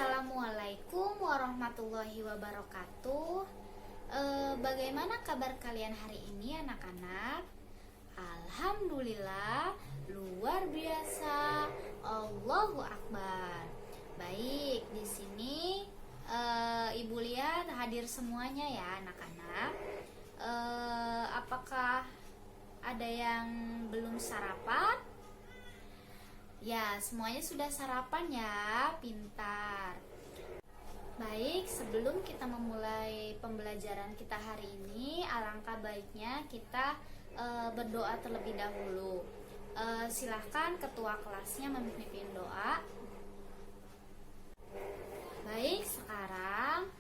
Assalamualaikum warahmatullahi wabarakatuh. Bagaimana kabar kalian hari ini, anak-anak? Alhamdulillah, luar biasa. Allahu Akbar. Baik, di sini Ibu lihat hadir semuanya ya, anak-anak. Apakah ada yang belum sarapan? Ya, semuanya sudah sarapan ya, pintar. Baik, sebelum kita memulai pembelajaran kita hari ini, alangkah baiknya kita berdoa terlebih dahulu. Silahkan ketua kelasnya memimpin doa. Baik, sekarang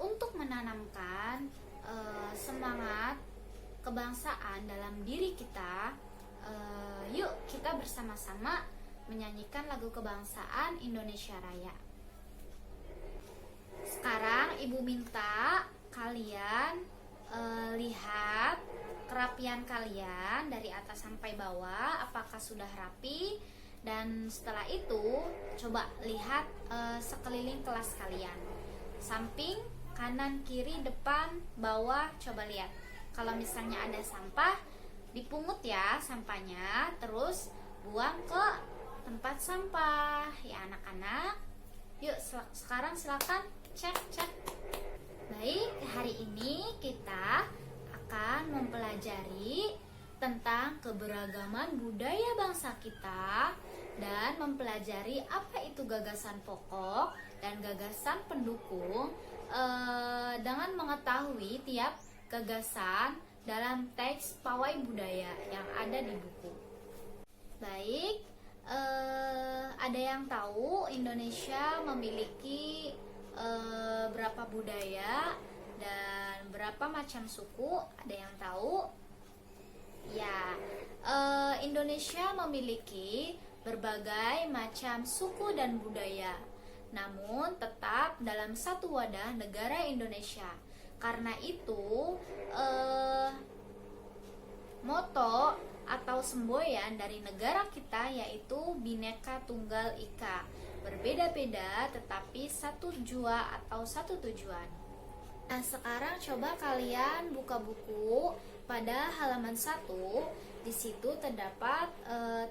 untuk menanamkan semangat kebangsaan dalam diri kita, yuk kita bersama-sama menyanyikan lagu kebangsaan Indonesia Raya. Sekarang Ibu minta kalian lihat kerapian kalian dari atas sampai bawah, apakah sudah rapi. Dan setelah itu coba lihat sekeliling kelas kalian, samping, kanan, kiri, depan, bawah, coba lihat. Kalau misalnya ada sampah, dipungut ya sampahnya, terus buang ke tempat sampah ya anak-anak. Yuk sekarang silakan cek. Baik, hari ini kita akan mempelajari tentang keberagaman budaya bangsa kita dan mempelajari apa itu gagasan pokok dan gagasan pendukung dengan mengetahui tiap gagasan dalam teks pawai budaya yang ada di buku. Baik, ada yang tahu Indonesia memiliki berapa budaya dan berapa macam suku? Ada yang tahu? Ya, Indonesia memiliki berbagai macam suku dan budaya, namun tetap dalam satu wadah negara Indonesia. Karena itu moto atau semboyan dari negara kita yaitu Bhinneka Tunggal Ika, berbeda-beda tetapi satu jua atau satu tujuan. Nah, sekarang coba kalian buka buku pada halaman 1. Di situ terdapat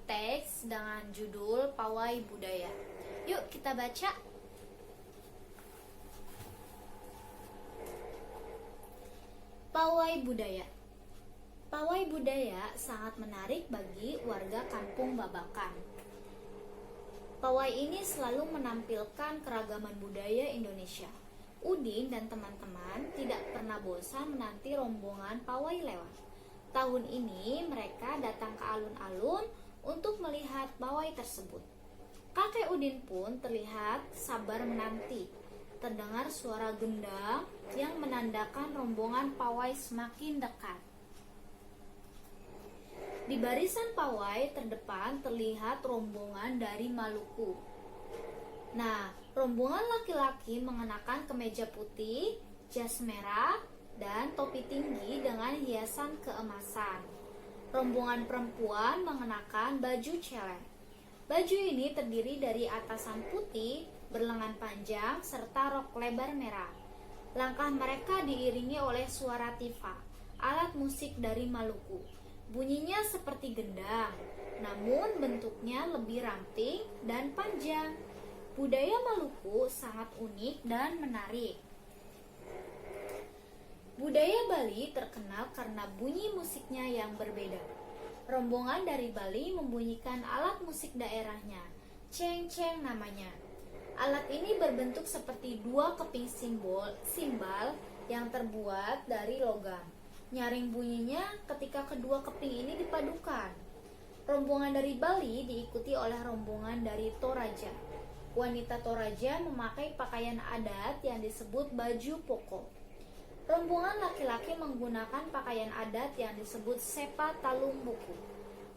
teks dengan judul Pawai Budaya. Yuk kita baca. Pawai budaya. Pawai budaya sangat menarik bagi warga kampung Babakan. Pawai ini selalu menampilkan keragaman budaya Indonesia. Udin dan teman-teman tidak pernah bosan menanti rombongan pawai lewat. Tahun ini mereka datang ke alun-alun untuk melihat pawai tersebut. Kakek Udin pun terlihat sabar menanti. Terdengar suara gendang yang menandakan rombongan pawai semakin dekat. Di barisan pawai terdepan terlihat rombongan dari Maluku. Nah, rombongan laki-laki mengenakan kemeja putih, jas merah, dan topi tinggi dengan hiasan keemasan. Rombongan perempuan mengenakan baju celeng. Baju ini terdiri dari atasan putih, berlengan panjang, serta rok lebar merah. Langkah mereka diiringi oleh suara tifa, alat musik dari Maluku. Bunyinya seperti gendang, namun bentuknya lebih ramping dan panjang. Budaya Maluku sangat unik dan menarik. Budaya Bali terkenal karena bunyi musiknya yang berbeda. Rombongan dari Bali membunyikan alat musik daerahnya, ceng-ceng namanya. Alat ini berbentuk seperti dua keping simbal yang terbuat dari logam. Nyaring bunyinya ketika kedua keping ini dipadukan. Rombongan dari Bali diikuti oleh rombongan dari Toraja. Wanita Toraja memakai pakaian adat yang disebut baju poko. Rombongan laki-laki menggunakan pakaian adat yang disebut sepa talung buku.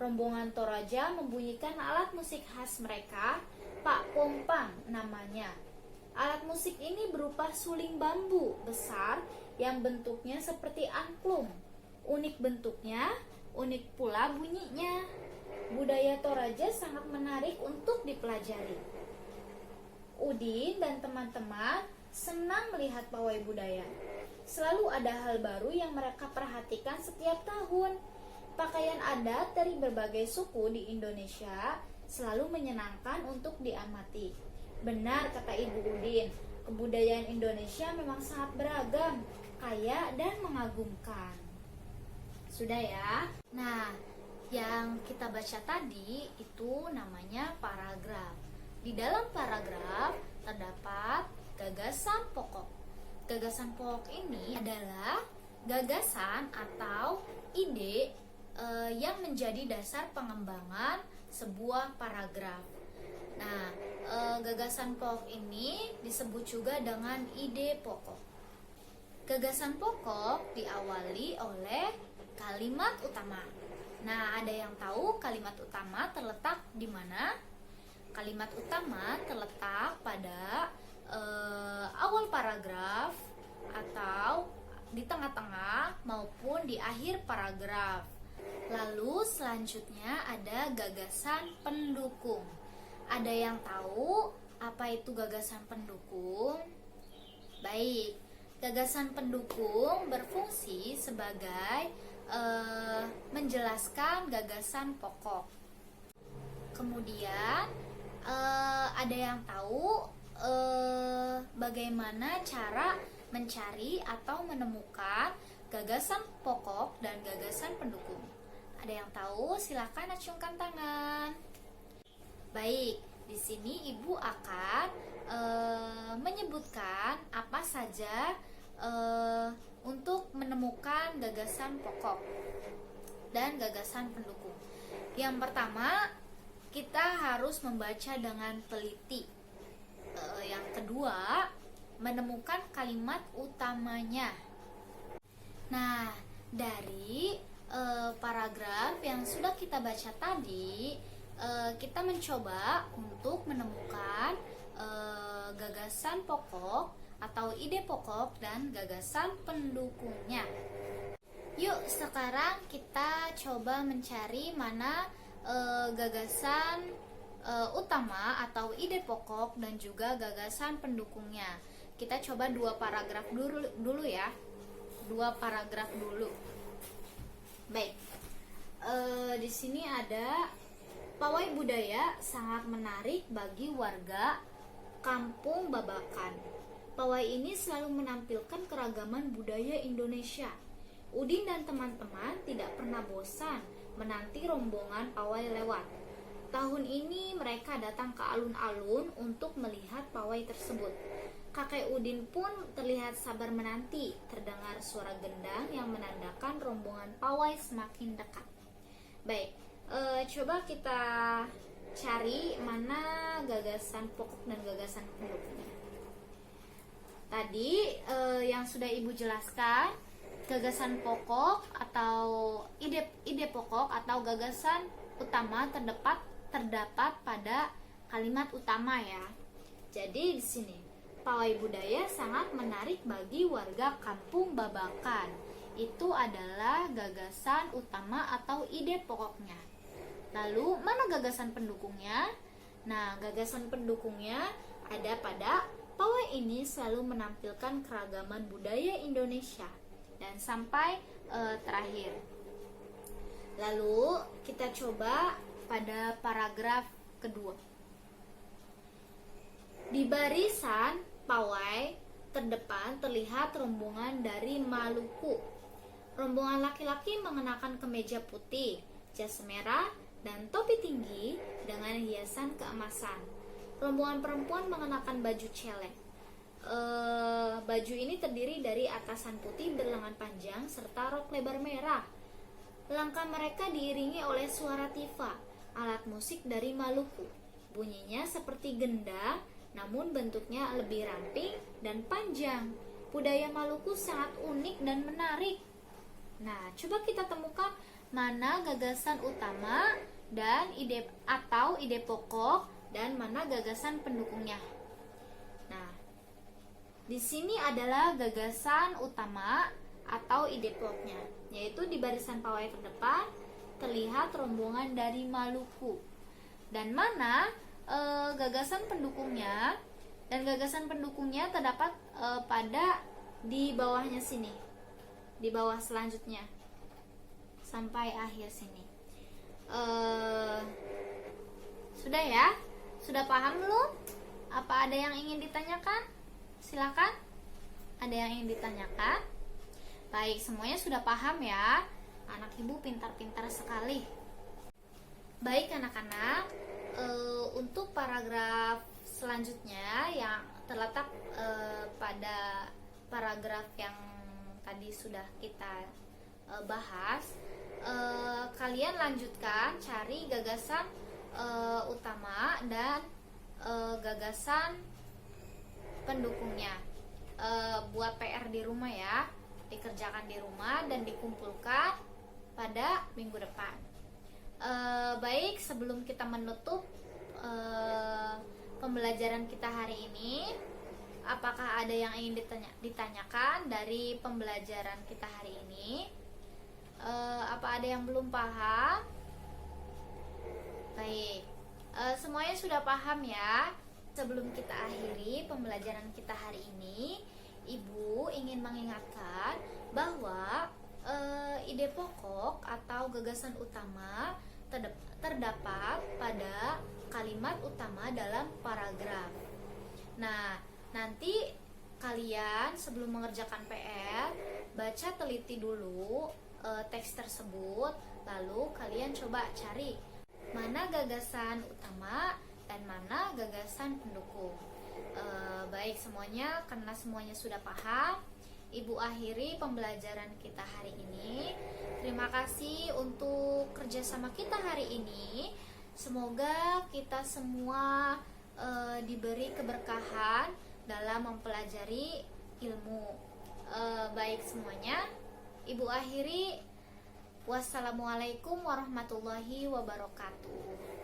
Rombongan Toraja membunyikan alat musik khas mereka, Pak Pompang namanya. Alat musik ini berupa suling bambu besar yang bentuknya seperti angklung. Unik bentuknya, unik pula bunyinya. Budaya Toraja sangat menarik untuk dipelajari. Udin dan teman-teman senang melihat pawai budaya. Selalu ada hal baru yang mereka perhatikan setiap tahun. Pakaian adat dari berbagai suku di Indonesia selalu menyenangkan untuk diamati. Benar kata Ibu Udin, kebudayaan Indonesia memang sangat beragam, kaya dan mengagumkan. Sudah ya? Nah, yang kita baca tadi itu namanya paragraf. Di dalam paragraf terdapat gagasan pokok. Gagasan pokok ini adalah gagasan atau ide yang menjadi dasar pengembangan sebuah paragraf. Nah, gagasan pokok ini disebut juga dengan ide pokok. Gagasan pokok diawali oleh kalimat utama. Nah, ada yang tahu kalimat utama terletak di mana? Kalimat utama terletak pada awal paragraf atau di tengah-tengah maupun di akhir paragraf. Lalu selanjutnya ada gagasan pendukung. Ada yang tahu apa itu gagasan pendukung? Baik, gagasan pendukung berfungsi sebagai menjelaskan gagasan pokok. Kemudian ada yang tahu bagaimana cara mencari atau menemukan gagasan pokok dan gagasan pendukung. Ada yang tahu? Silakan acungkan tangan. Baik, di sini Ibu akan menyebutkan apa saja untuk menemukan gagasan pokok dan gagasan pendukung. Yang pertama, kita harus membaca dengan teliti. Yang kedua, menemukan kalimat utamanya. Nah, dari paragraf yang sudah kita baca tadi, kita mencoba untuk menemukan gagasan pokok atau ide pokok dan gagasan pendukungnya. Yuk, sekarang kita coba mencari mana gagasan utama atau ide pokok dan juga gagasan pendukungnya. Kita coba dua paragraf dulu ya. Dua paragraf dulu. Baik. Di sini ada pawai budaya sangat menarik bagi warga Kampung Babakan. Pawai ini selalu menampilkan keragaman budaya Indonesia. Udin dan teman-teman tidak pernah bosan menanti rombongan pawai lewat. Tahun ini mereka datang ke alun-alun untuk melihat pawai tersebut. Kakek Udin pun terlihat sabar menanti. Terdengar suara gendang yang menandakan rombongan pawai semakin dekat. Baik, coba kita cari mana gagasan pokok dan gagasan pendukungnya. Tadi yang sudah Ibu jelaskan, gagasan pokok atau ide pokok atau gagasan utama terdapat pada kalimat utama ya. Jadi di sini pawai budaya sangat menarik bagi warga Kampung Babakan. Itu adalah gagasan utama atau ide pokoknya. Lalu mana gagasan pendukungnya? Nah, gagasan pendukungnya ada pada pawai ini selalu menampilkan keragaman budaya Indonesia. Dan sampai terakhir. Lalu kita coba pada paragraf kedua. Di barisan pawai terdepan terlihat rombongan dari Maluku. Rombongan laki-laki mengenakan kemeja putih, jas merah, dan topi tinggi dengan hiasan keemasan. Rombongan perempuan mengenakan baju celek. Baju ini terdiri dari atasan putih berlengan panjang serta rok lebar merah. Langkah mereka diiringi oleh suara tifa, alat musik dari Maluku. Bunyinya seperti gendang, namun bentuknya lebih ramping dan panjang. Budaya Maluku sangat unik dan menarik. Nah, coba kita temukan mana gagasan utama dan ide pokok dan mana gagasan pendukungnya. Nah, di sini adalah gagasan utama atau ide pokoknya, yaitu di barisan pawai terdepan terlihat rombongan dari Maluku. Dan mana gagasan pendukungnya? Dan gagasan pendukungnya terdapat pada di bawahnya sini, di bawah selanjutnya sampai akhir sini. Sudah ya? Sudah paham belum? Apa ada yang ingin ditanyakan? Silakan. Ada yang ingin ditanyakan? Baik, semuanya sudah paham ya. Anak ibu pintar-pintar sekali. Baik anak-anak, untuk paragraf selanjutnya yang terletak pada paragraf yang tadi sudah kita bahas, kalian lanjutkan cari gagasan utama dan gagasan pendukungnya. Buat PR di rumah ya, dikerjakan di rumah dan dikumpulkan pada minggu depan. Baik, sebelum kita menutup pembelajaran kita hari ini, apakah ada yang ingin ditanyakan dari pembelajaran kita hari ini? Apa ada yang belum paham? Baik, semuanya sudah paham ya. Sebelum kita akhiri pembelajaran kita hari ini, Ibu ingin mengingatkan bahwa ide pokok atau gagasan utama terdapat pada kalimat utama dalam paragraf. Nah, nanti kalian sebelum mengerjakan PR, baca teliti dulu teks tersebut, lalu kalian coba cari mana gagasan utama dan mana gagasan pendukung. Baik semuanya, karena semuanya sudah paham, Ibu akhiri pembelajaran kita hari ini. Terima kasih untuk kerjasama kita hari ini. Semoga kita semua diberi keberkahan dalam mempelajari ilmu. Baik semuanya, Ibu akhiri. Wassalamualaikum warahmatullahi wabarakatuh.